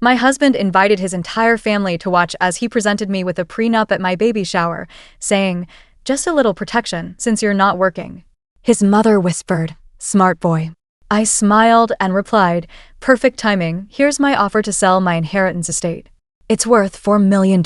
My husband invited his entire family to watch as he presented me with a prenup at my baby shower, saying, "Just a little protection since you're not working." His mother whispered, "Smart boy." I smiled and replied, "Perfect timing, here's my offer to sell my inheritance estate. It's worth $4 million.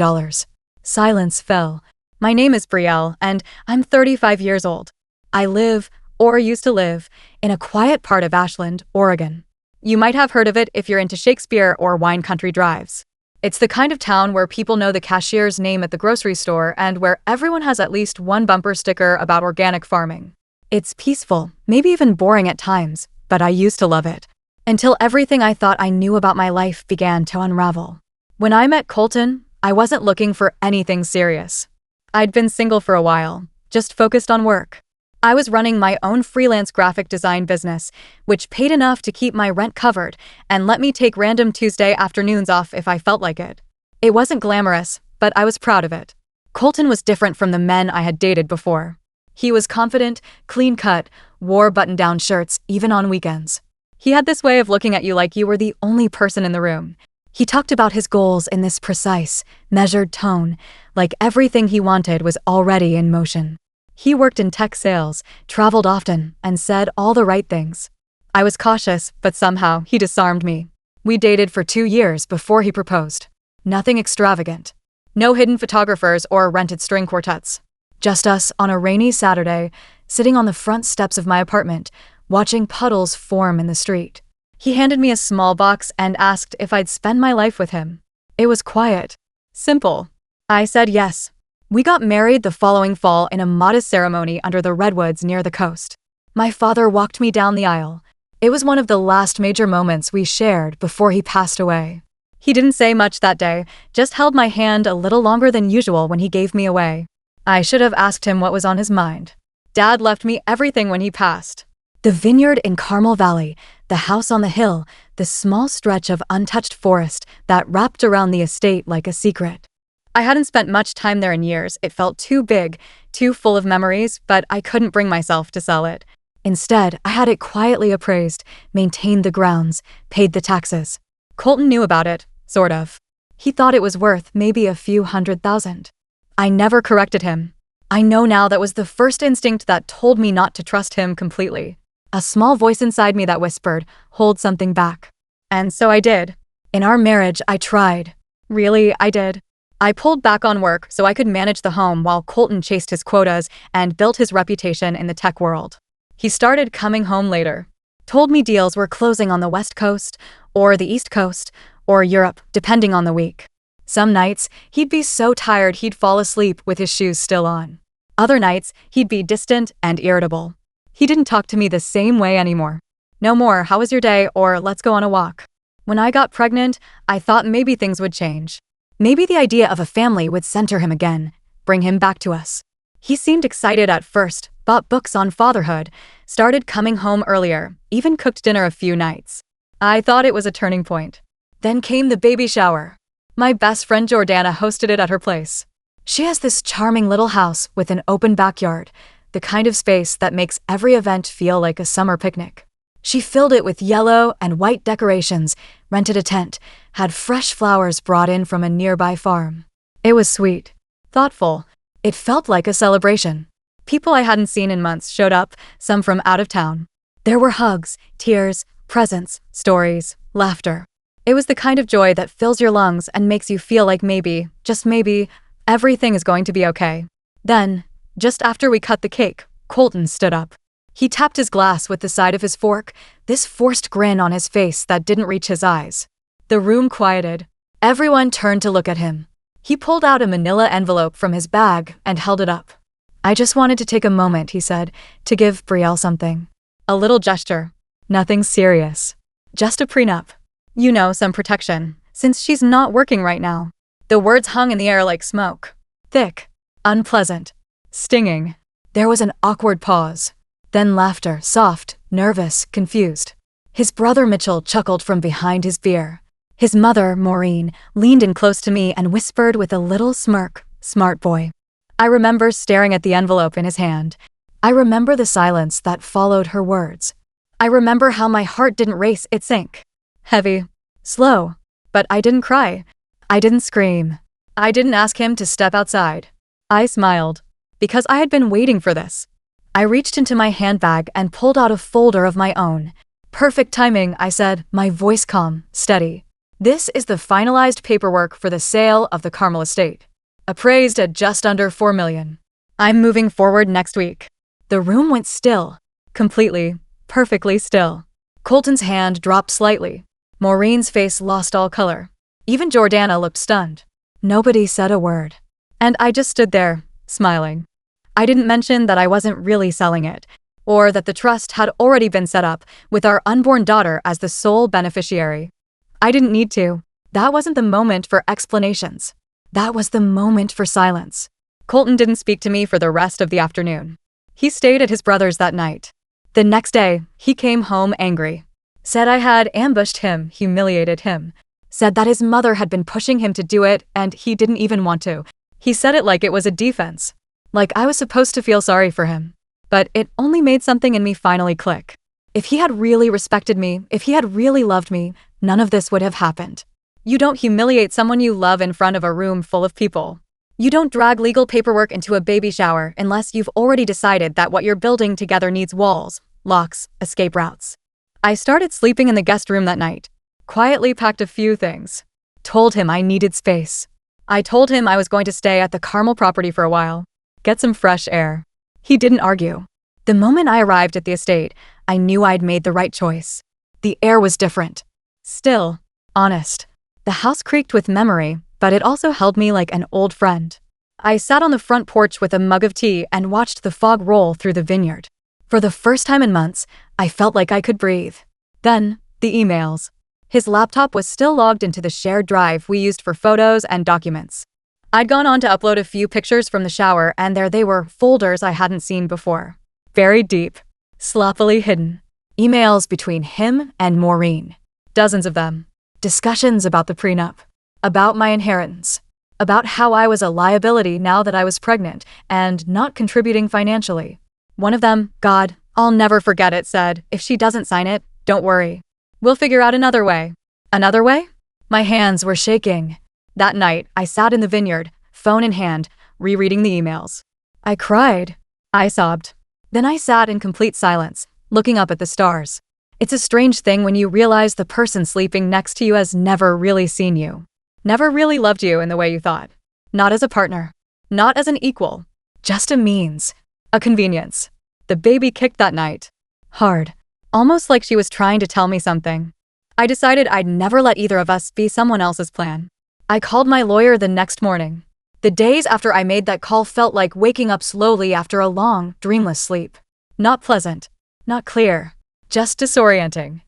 Silence fell. My name is Brielle, and I'm 35 years old. I live, or used to live, in a quiet part of Ashland, Oregon. You might have heard of it if you're into Shakespeare or wine country drives. It's the kind of town where people know the cashier's name at the grocery store and where everyone has at least one bumper sticker about organic farming. It's peaceful, maybe even boring at times, but I used to love it. Until everything I thought I knew about my life began to unravel. When I met Colton, I wasn't looking for anything serious. I'd been single for a while, just focused on work. I was running my own freelance graphic design business, which paid enough to keep my rent covered and let me take random Tuesday afternoons off if I felt like it. It wasn't glamorous, but I was proud of it. Colton was different from the men I had dated before. He was confident, clean-cut, wore button-down shirts even on weekends. He had this way of looking at you like you were the only person in the room. He talked about his goals in this precise, measured tone, like everything he wanted was already in motion. He worked in tech sales, traveled often, and said all the right things. I was cautious, but somehow he disarmed me. We dated for 2 years before he proposed. Nothing extravagant. No hidden photographers or rented string quartets. Just us on a rainy Saturday, sitting on the front steps of my apartment, watching puddles form in the street. He handed me a small box and asked if I'd spend my life with him. It was quiet. Simple. I said yes. We got married the following fall in a modest ceremony under the redwoods near the coast. My father walked me down the aisle. It was one of the last major moments we shared before he passed away. He didn't say much that day, just held my hand a little longer than usual when he gave me away. I should have asked him what was on his mind. Dad left me everything when he passed. The vineyard in Carmel Valley, the house on the hill, the small stretch of untouched forest that wrapped around the estate like a secret. I hadn't spent much time there in years. It felt too big, too full of memories, but I couldn't bring myself to sell it. Instead, I had it quietly appraised, maintained the grounds, paid the taxes. Colton knew about it, sort of. He thought it was worth maybe a few $100,000. I never corrected him. I know now that was the first instinct that told me not to trust him completely. A small voice inside me that whispered, "Hold something back." And so I did. In our marriage, I tried. Really, I did. I pulled back on work so I could manage the home while Colton chased his quotas and built his reputation in the tech world. He started coming home later. Told me deals were closing on the West Coast, or the East Coast, or Europe, depending on the week. Some nights, he'd be so tired he'd fall asleep with his shoes still on. Other nights, he'd be distant and irritable. He didn't talk to me the same way anymore. No more, "How was your day?" or "Let's go on a walk." When I got pregnant, I thought maybe things would change. Maybe the idea of a family would center him again, bring him back to us. He seemed excited at first, bought books on fatherhood, started coming home earlier, even cooked dinner a few nights. I thought it was a turning point. Then came the baby shower. My best friend Jordana hosted it at her place. She has this charming little house with an open backyard, the kind of space that makes every event feel like a summer picnic. She filled it with yellow and white decorations, rented a tent, had fresh flowers brought in from a nearby farm. It was sweet, thoughtful. It felt like a celebration. People I hadn't seen in months showed up, some from out of town. There were hugs, tears, presents, stories, laughter. It was the kind of joy that fills your lungs and makes you feel like maybe, just maybe, everything is going to be okay. Then, just after we cut the cake, Colton stood up. He tapped his glass with the side of his fork, this forced grin on his face that didn't reach his eyes. The room quieted. Everyone turned to look at him. He pulled out a manila envelope from his bag and held it up. "I just wanted to take a moment," he said, "to give Brielle something. A little gesture. Nothing serious. Just a prenup. You know, some protection, since she's not working right now." The words hung in the air like smoke. Thick. Unpleasant. Stinging. There was an awkward pause. Then laughter, soft, nervous, confused. His brother Mitchell chuckled from behind his beer. His mother, Maureen, leaned in close to me and whispered with a little smirk, "Smart boy." I remember staring at the envelope in his hand. I remember the silence that followed her words. I remember how my heart didn't race, it sank. Heavy. Slow. But I didn't cry. I didn't scream. I didn't ask him to step outside. I smiled. Because I had been waiting for this. I reached into my handbag and pulled out a folder of my own. Perfect timing, I said, my voice calm, steady. This is the finalized paperwork for the sale of the Carmel estate. Appraised at just under $4 million. I'm moving forward next week. The room went still. Completely, perfectly still. Colton's hand dropped slightly. Maureen's face lost all color. Even Jordana looked stunned. Nobody said a word. And I just stood there, smiling. I didn't mention that I wasn't really selling it, or that the trust had already been set up with our unborn daughter as the sole beneficiary. I didn't need to. That wasn't the moment for explanations. That was the moment for silence. Colton didn't speak to me for the rest of the afternoon. He stayed at his brother's that night. The next day, he came home angry. Said I had ambushed him, humiliated him. Said that his mother had been pushing him to do it and he didn't even want to. He said it like it was a defense. Like I was supposed to feel sorry for him. But it only made something in me finally click. If he had really respected me, if he had really loved me, none of this would have happened. You don't humiliate someone you love in front of a room full of people. You don't drag legal paperwork into a baby shower unless you've already decided that what you're building together needs walls, locks, escape routes. I started sleeping in the guest room that night. Quietly packed a few things. Told him I needed space. I told him I was going to stay at the Carmel property for a while. Get some fresh air. He didn't argue. The moment I arrived at the estate, I knew I'd made the right choice. The air was different. Still, honest. The house creaked with memory, but it also held me like an old friend. I sat on the front porch with a mug of tea and watched the fog roll through the vineyard. For the first time in months, I felt like I could breathe. Then, the emails. His laptop was still logged into the shared drive we used for photos and documents. I'd gone on to upload a few pictures from the shower, and there they were, folders I hadn't seen before. Buried deep. Sloppily hidden. Emails between him and Maureen. Dozens of them. Discussions about the prenup. About my inheritance. About how I was a liability now that I was pregnant and not contributing financially. One of them, God, I'll never forget it, said, if she doesn't sign it, don't worry. We'll figure out another way. Another way? My hands were shaking. That night, I sat in the vineyard, phone in hand, rereading the emails. I cried. I sobbed. Then I sat in complete silence, looking up at the stars. It's a strange thing when you realize the person sleeping next to you has never really seen you. Never really loved you in the way you thought. Not as a partner. Not as an equal. Just a means. A convenience. The baby kicked that night. Hard. Almost like she was trying to tell me something. I decided I'd never let either of us be someone else's plan. I called my lawyer the next morning. The days after I made that call felt like waking up slowly after a long, dreamless sleep. Not pleasant. Not clear. Just disorienting.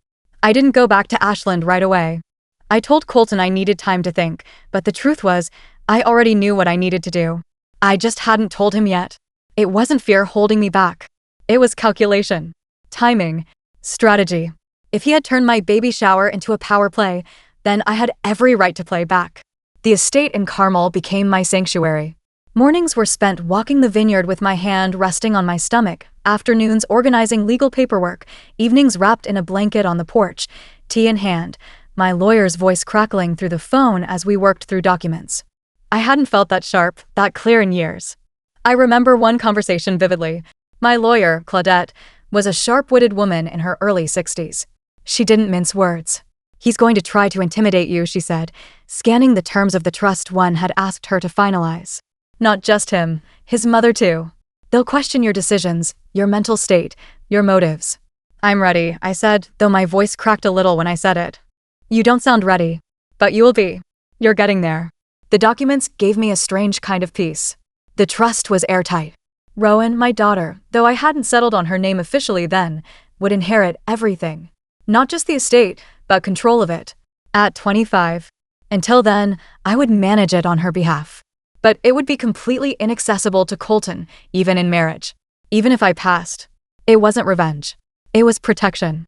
I didn't go back to Ashland right away. I told Colton I needed time to think, but the truth was, I already knew what I needed to do. I just hadn't told him yet. It wasn't fear holding me back. It was calculation. Timing. Strategy. If he had turned my baby shower into a power play, then I had every right to play back. The estate in Carmel became my sanctuary. Mornings were spent walking the vineyard with my hand resting on my stomach, afternoons organizing legal paperwork, evenings wrapped in a blanket on the porch, tea in hand, my lawyer's voice crackling through the phone as we worked through documents. I hadn't felt that sharp, that clear in years. I remember one conversation vividly. My lawyer, Claudette, was a sharp-witted woman in her early 60s. She didn't mince words. He's going to try to intimidate you, she said, scanning the terms of the trust one had asked her to finalize. Not just him, his mother too. They'll question your decisions, your mental state, your motives. I'm ready, I said, though my voice cracked a little when I said it. You don't sound ready, but you will be. You're getting there. The documents gave me a strange kind of peace. The trust was airtight. Rowan, my daughter, though I hadn't settled on her name officially then, would inherit everything. Not just the estate, but control of it. At 25. Until then, I would manage it on her behalf. But it would be completely inaccessible to Colton, even in marriage. Even if I passed. It wasn't revenge. It was protection.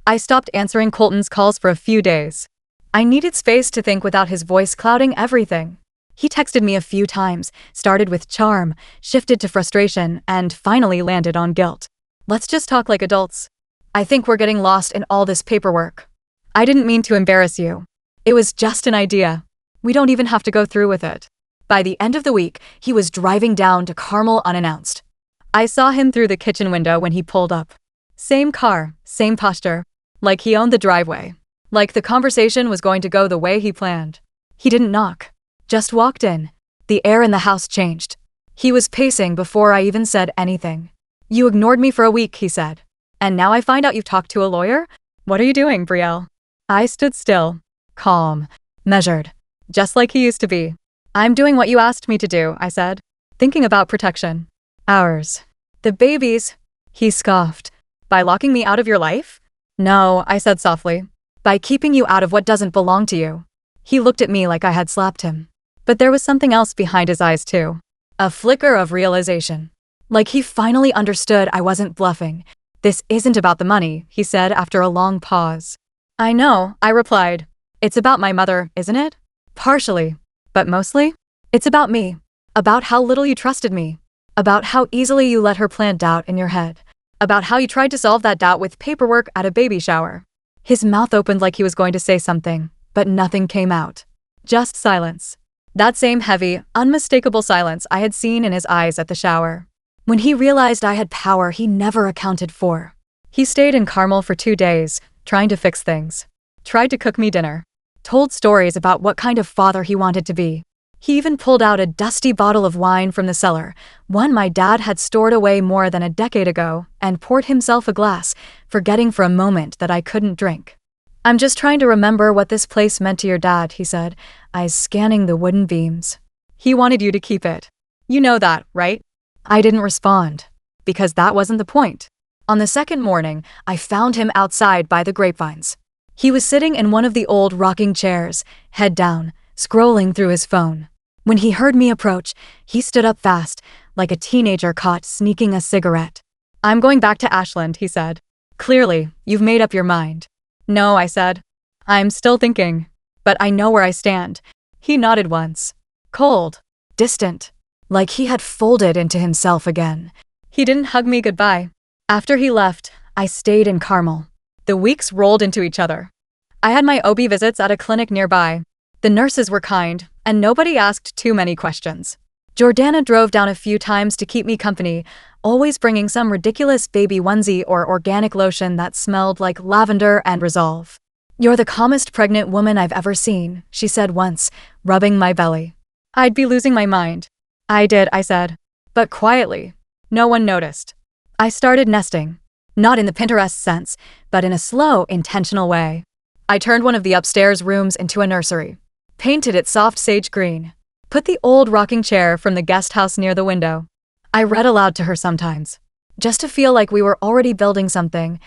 I stopped answering Colton's calls for a few days. I needed space to think without his voice clouding everything. He texted me a few times, started with charm, shifted to frustration, and finally landed on guilt. Let's just talk like adults. I think we're getting lost in all this paperwork. I didn't mean to embarrass you. It was just an idea. We don't even have to go through with it. By the end of the week, he was driving down to Carmel unannounced. I saw him through the kitchen window when he pulled up. Same car, same posture. Like he owned the driveway. Like the conversation was going to go the way he planned. He didn't knock. Just walked in. The air in the house changed. He was pacing before I even said anything. You ignored me for a week, he said. And now I find out you've talked to a lawyer? What are you doing, Brielle? I stood still. Calm. Measured. Just like he used to be. I'm doing what you asked me to do, I said. Thinking about protection. Ours. The babies. He scoffed. By locking me out of your life? No, I said softly. By keeping you out of what doesn't belong to you. He looked at me like I had slapped him. But there was something else behind his eyes too. A flicker of realization. Like he finally understood I wasn't bluffing. This isn't about the money, he said after a long pause. I know, I replied. It's about my mother, isn't it? Partially. But mostly? It's about me. About how little you trusted me. About how easily you let her plant doubt in your head. About how you tried to solve that doubt with paperwork at a baby shower. His mouth opened like he was going to say something, but nothing came out. Just silence. That same heavy, unmistakable silence I had seen in his eyes at the shower. When he realized I had power he never accounted for. He stayed in Carmel for 2 days, trying to fix things. Tried to cook me dinner. Told stories about what kind of father he wanted to be. He even pulled out a dusty bottle of wine from the cellar, one my dad had stored away more than a decade ago, and poured himself a glass, forgetting for a moment that I couldn't drink. I'm just trying to remember what this place meant to your dad, he said, eyes scanning the wooden beams. He wanted you to keep it. You know that, right? I didn't respond. Because that wasn't the point. On the second morning, I found him outside by the grapevines. He was sitting in one of the old rocking chairs, head down, scrolling through his phone. When he heard me approach, he stood up fast, like a teenager caught sneaking a cigarette. I'm going back to Ashland, he said. Clearly, you've made up your mind. No, I said. I'm still thinking. But I know where I stand. He nodded once. Cold. Distant. Like he had folded into himself again. He didn't hug me goodbye. After he left, I stayed in Carmel. The weeks rolled into each other. I had my OB visits at a clinic nearby. The nurses were kind, and nobody asked too many questions. Jordana drove down a few times to keep me company, always bringing some ridiculous baby onesie or organic lotion that smelled like lavender and resolve. You're the calmest pregnant woman I've ever seen, she said once, rubbing my belly. I'd be losing my mind. I did, I said. But quietly. No one noticed. I started nesting. Not in the Pinterest sense, but in a slow, intentional way. I turned one of the upstairs rooms into a nursery. Painted it soft sage green. Put the old rocking chair from the guest house near the window. I read aloud to her sometimes. Just to feel like we were already building something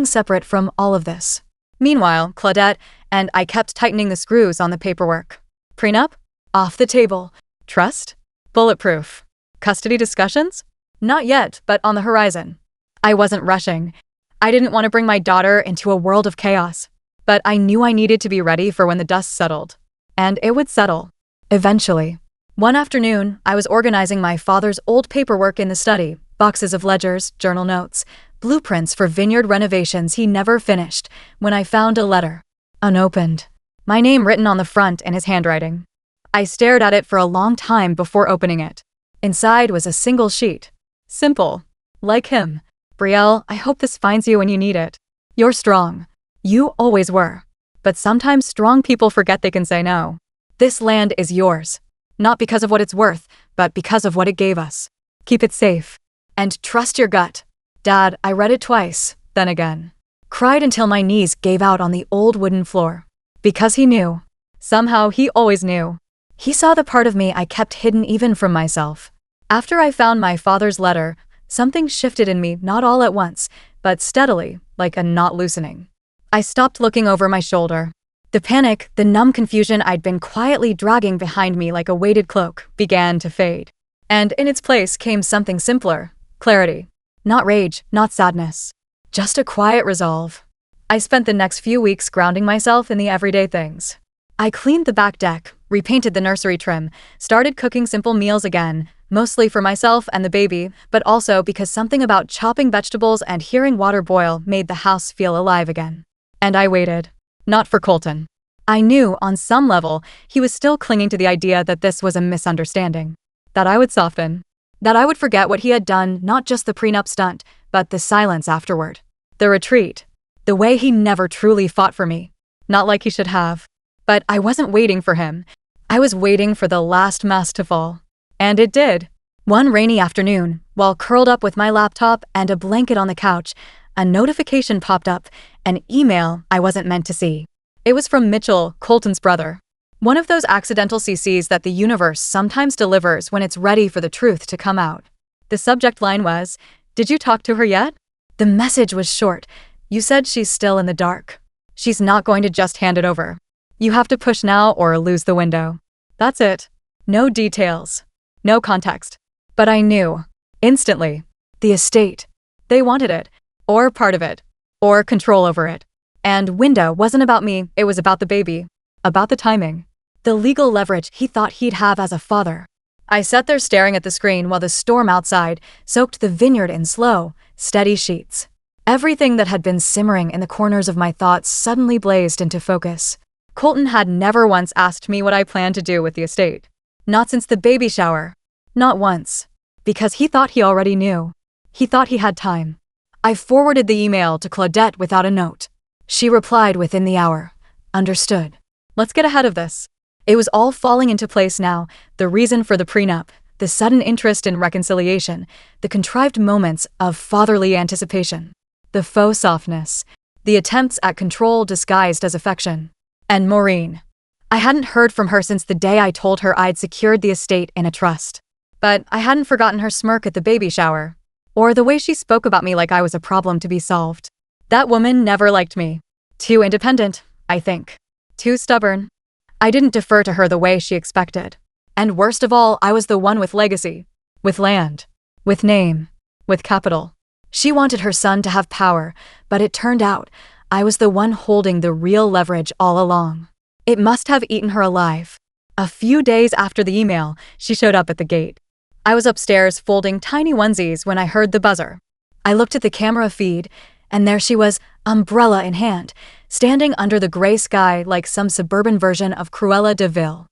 separate from all of this. Meanwhile, Claudette and I kept tightening the screws on the paperwork. Prenup? Off the table. Trust? Bulletproof. Custody discussions? Not yet, but on the horizon. I wasn't rushing. I didn't want to bring my daughter into a world of chaos. But I knew I needed to be ready for when the dust settled. And it would settle. Eventually. One afternoon, I was organizing my father's old paperwork in the study, boxes of ledgers, journal notes, blueprints for vineyard renovations he never finished, when I found a letter. Unopened. My name written on the front in his handwriting. I stared at it for a long time before opening it. Inside was a single sheet. Simple. Like him. Brielle, I hope this finds you when you need it. You're strong. You always were. But sometimes strong people forget they can say no. This land is yours. Not because of what it's worth, but because of what it gave us. Keep it safe. And trust your gut. Dad, I read it twice, then again. Cried until my knees gave out on the old wooden floor. Because he knew. Somehow he always knew. He saw the part of me I kept hidden even from myself. After I found my father's letter, something shifted in me, not all at once, but steadily, like a knot loosening. I stopped looking over my shoulder. The panic, the numb confusion I'd been quietly dragging behind me like a weighted cloak, began to fade. And in its place came something simpler, clarity. Not rage, not sadness. Just a quiet resolve. I spent the next few weeks grounding myself in the everyday things. I cleaned the back deck, repainted the nursery trim, started cooking simple meals again, mostly for myself and the baby, but also because something about chopping vegetables and hearing water boil made the house feel alive again. And I waited. Not for Colton. I knew, on some level, he was still clinging to the idea that this was a misunderstanding. That I would soften. That I would forget what he had done, not just the prenup stunt, but the silence afterward. The retreat. The way he never truly fought for me. Not like he should have. But I wasn't waiting for him. I was waiting for the last mask to fall. And it did. One rainy afternoon, while curled up with my laptop and a blanket on the couch, a notification popped up, an email I wasn't meant to see. It was from Mitchell, Colton's brother. One of those accidental CCs that the universe sometimes delivers when it's ready for the truth to come out. The subject line was, "Did you talk to her yet?" The message was short. "You said she's still in the dark. She's not going to just hand it over. You have to push now or lose the window." That's it. No details. No context. But I knew. Instantly. The estate. They wanted it. Or part of it. Or control over it. And window wasn't about me, it was about the baby. About the timing. The legal leverage he thought he'd have as a father. I sat there staring at the screen while the storm outside soaked the vineyard in slow, steady sheets. Everything that had been simmering in the corners of my thoughts suddenly blazed into focus. Colton had never once asked me what I planned to do with the estate. Not since the baby shower. Not once. Because he thought he already knew. He thought he had time. I forwarded the email to Claudette without a note. She replied within the hour. Understood. Let's get ahead of this. It was all falling into place now, the reason for the prenup, the sudden interest in reconciliation, the contrived moments of fatherly anticipation, the faux softness, the attempts at control disguised as affection. And Maureen. I hadn't heard from her since the day I told her I'd secured the estate in a trust. But I hadn't forgotten her smirk at the baby shower. Or the way she spoke about me like I was a problem to be solved. That woman never liked me. Too independent, I think. Too stubborn. I didn't defer to her the way she expected. And worst of all, I was the one with legacy. With land. With name. With capital. She wanted her son to have power, but it turned out I was the one holding the real leverage all along. It must have eaten her alive. A few days after the email, she showed up at the gate. I was upstairs folding tiny onesies when I heard the buzzer. I looked at the camera feed, and there she was, umbrella in hand, standing under the gray sky like some suburban version of Cruella de Vil.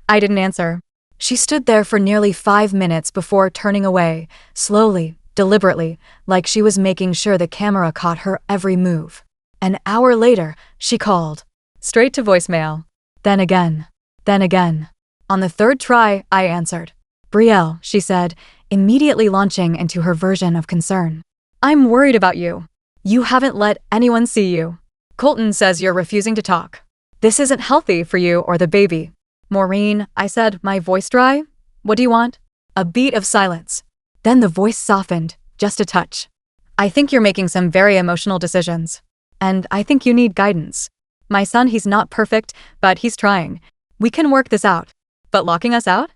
I didn't answer. She stood there for nearly 5 minutes before turning away, slowly, deliberately, like she was making sure the camera caught her every move. An hour later, she called. Straight to voicemail. Then again. Then again. On the third try, I answered. Brielle, she said, immediately launching into her version of concern. I'm worried about you. You haven't let anyone see you. Colton says you're refusing to talk. This isn't healthy for you or the baby. Maureen, I said, my voice dry? What do you want? A beat of silence. Then the voice softened, just a touch. I think you're making some very emotional decisions. And I think you need guidance. My son, he's not perfect, but he's trying. We can work this out. But locking us out?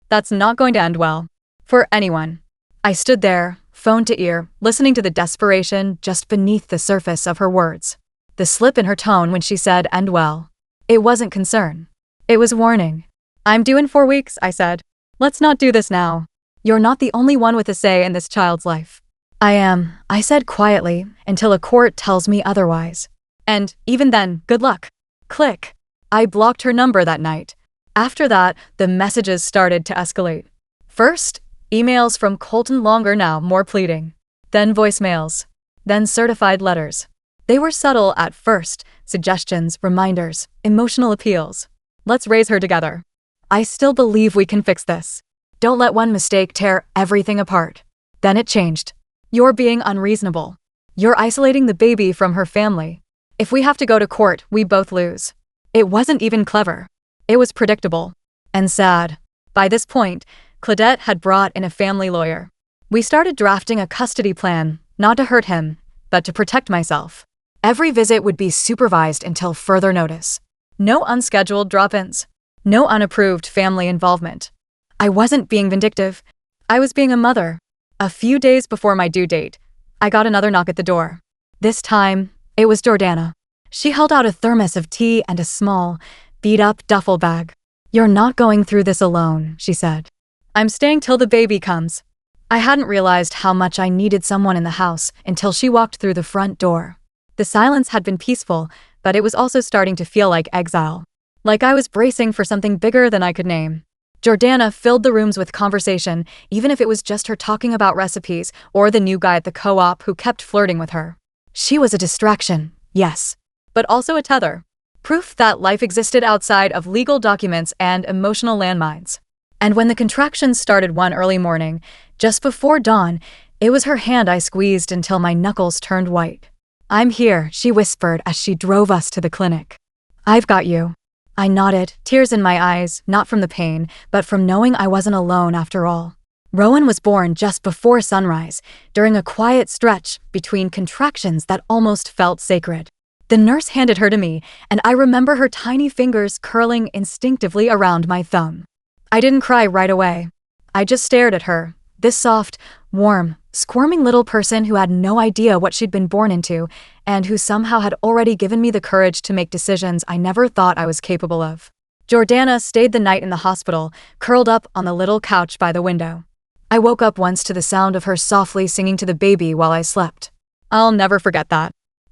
That's not going to end well. For anyone. I stood there, phone to ear, listening to the desperation just beneath the surface of her words. The slip in her tone when she said, end well. It wasn't concern. It was warning. I'm due in 4 weeks, I said. Let's not do this now. You're not the only one with a say in this child's life. I am, I said quietly, until a court tells me otherwise. And, even then, good luck. Click. I blocked her number that night. After that, the messages started to escalate. First, emails from Colton, longer now, more pleading. Then voicemails. Then certified letters. They were subtle at first, suggestions, reminders, emotional appeals. Let's raise her together. I still believe we can fix this. Don't let one mistake tear everything apart. Then it changed. You're being unreasonable. You're isolating the baby from her family. If we have to go to court, we both lose. It wasn't even clever. It was predictable. And sad. By this point, Claudette had brought in a family lawyer. We started drafting a custody plan, not to hurt him, but to protect myself. Every visit would be supervised until further notice. No unscheduled drop-ins. No unapproved family involvement. I wasn't being vindictive. I was being a mother. A few days before my due date, I got another knock at the door. This time, it was Jordana. She held out a thermos of tea and a small, beat-up duffel bag. You're not going through this alone, she said. I'm staying till the baby comes. I hadn't realized how much I needed someone in the house until she walked through the front door. The silence had been peaceful, but it was also starting to feel like exile. Like I was bracing for something bigger than I could name. Jordana filled the rooms with conversation, even if it was just her talking about recipes or the new guy at the co-op who kept flirting with her. She was a distraction, yes, but also a tether. Proof that life existed outside of legal documents and emotional landmines. And when the contractions started one early morning, just before dawn, it was her hand I squeezed until my knuckles turned white. "I'm here," she whispered as she drove us to the clinic. "I've got you." I nodded, tears in my eyes, not from the pain, but from knowing I wasn't alone after all. Rowan was born just before sunrise, during a quiet stretch between contractions that almost felt sacred. The nurse handed her to me, and I remember her tiny fingers curling instinctively around my thumb. I didn't cry right away. I just stared at her, this soft, warm, squirming little person who had no idea what she'd been born into, and who somehow had already given me the courage to make decisions I never thought I was capable of. Jordana stayed the night in the hospital, curled up on the little couch by the window. I woke up once to the sound of her softly singing to the baby while I slept. I'll never forget that.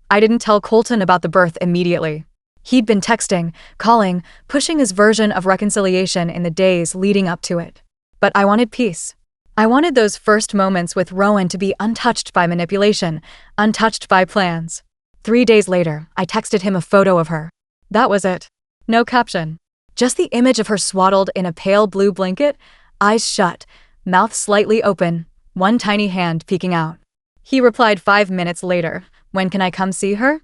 I didn't tell Colton about the birth immediately. He'd been texting, calling, pushing his version of reconciliation in the days leading up to it. But I wanted peace. I wanted those first moments with Rowan to be untouched by manipulation, untouched by plans. 3 days later, I texted him a photo of her. That was it. No caption. Just the image of her swaddled in a pale blue blanket, eyes shut, mouth slightly open, one tiny hand peeking out. He replied 5 minutes later, "When can I come see her?"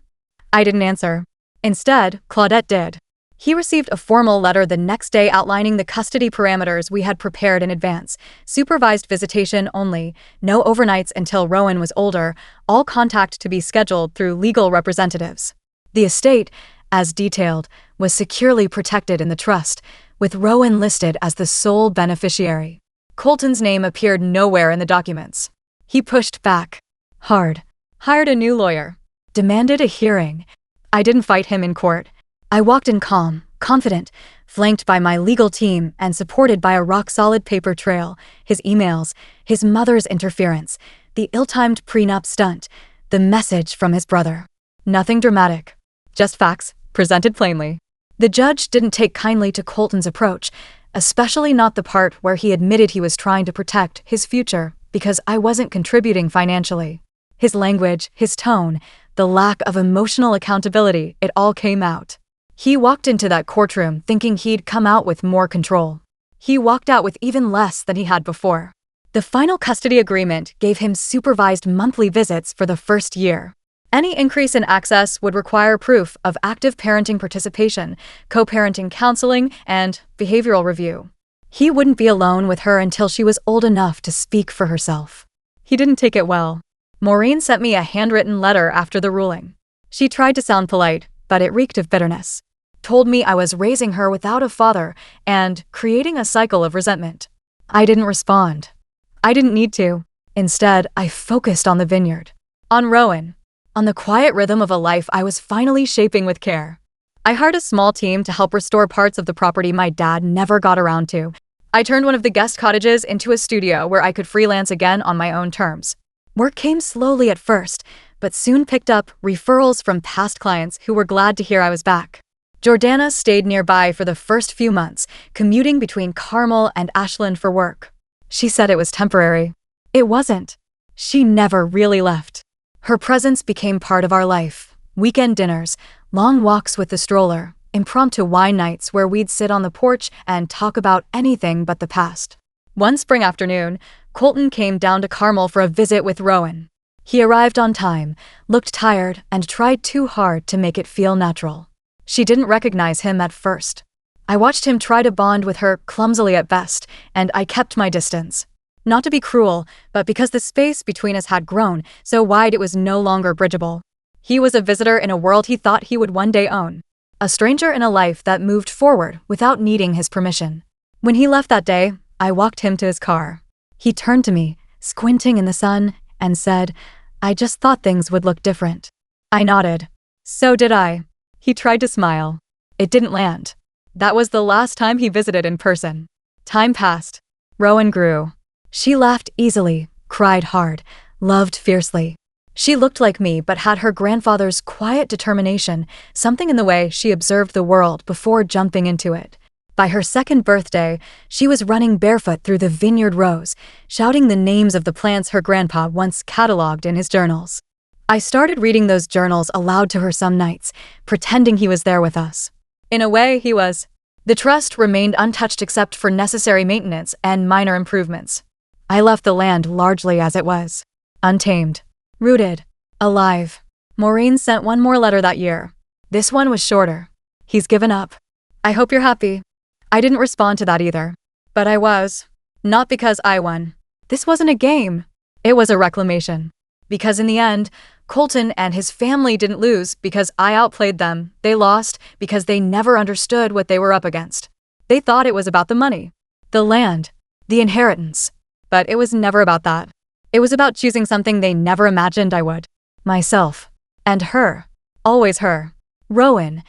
I didn't answer. Instead, Claudette did. He received a formal letter the next day outlining the custody parameters we had prepared in advance. Supervised visitation only, no overnights until Rowan was older, all contact to be scheduled through legal representatives. The estate, as detailed, was securely protected in the trust, with Rowan listed as the sole beneficiary. Colton's name appeared nowhere in the documents. He pushed back. Hard. Hired a new lawyer. Demanded a hearing. I didn't fight him in court. I walked in calm, confident, flanked by my legal team and supported by a rock-solid paper trail, his emails, his mother's interference, the ill-timed prenup stunt, the message from his brother. Nothing dramatic. Just facts, presented plainly. The judge didn't take kindly to Colton's approach, especially not the part where he admitted he was trying to protect his future because I wasn't contributing financially. His language, his tone, the lack of emotional accountability, it all came out. He walked into that courtroom thinking he'd come out with more control. He walked out with even less than he had before. The final custody agreement gave him supervised monthly visits for the first year. Any increase in access would require proof of active parenting participation, co-parenting counseling, and behavioral review. He wouldn't be alone with her until she was old enough to speak for herself. He didn't take it well. Maureen sent me a handwritten letter after the ruling. She tried to sound polite, but it reeked of bitterness. Told me I was raising her without a father and creating a cycle of resentment. I didn't respond. I didn't need to. Instead, I focused on the vineyard. On Rowan. On the quiet rhythm of a life I was finally shaping with care. I hired a small team to help restore parts of the property my dad never got around to. I turned one of the guest cottages into a studio where I could freelance again on my own terms. Work came slowly at first, but soon picked up referrals from past clients who were glad to hear I was back. Jordana stayed nearby for the first few months, commuting between Carmel and Ashland for work. She said it was temporary. It wasn't. She never really left. Her presence became part of our life. Weekend dinners, long walks with the stroller, impromptu wine nights where we'd sit on the porch and talk about anything but the past. One spring afternoon, Colton came down to Carmel for a visit with Rowan. He arrived on time, looked tired, and tried too hard to make it feel natural. She didn't recognize him at first. I watched him try to bond with her clumsily at best, and I kept my distance. Not to be cruel, but because the space between us had grown so wide it was no longer bridgeable. He was a visitor in a world he thought he would one day own. A stranger in a life that moved forward without needing his permission. When he left that day, I walked him to his car. He turned to me, squinting in the sun, and said, "I just thought things would look different." I nodded. So did I. He tried to smile. It didn't land. That was the last time he visited in person. Time passed. Rowan grew. She laughed easily, cried hard, loved fiercely. She looked like me but had her grandfather's quiet determination, something in the way she observed the world before jumping into it. By her second birthday, she was running barefoot through the vineyard rows, shouting the names of the plants her grandpa once cataloged in his journals. I started reading those journals aloud to her some nights, pretending he was there with us. In a way, he was. The trust remained untouched except for necessary maintenance and minor improvements. I left the land largely as it was. Untamed. Rooted. Alive. Maureen sent one more letter that year. This one was shorter. He's given up. I hope you're happy. I didn't respond to that either. But I was. Not because I won. This wasn't a game. It was a reclamation. Because in the end, Colton and his family didn't lose because I outplayed them. They lost because they never understood what they were up against. They thought it was about the money, the land, the inheritance. But it was never about that. It was about choosing something they never imagined I would. Myself. And her. Always her. Rowan.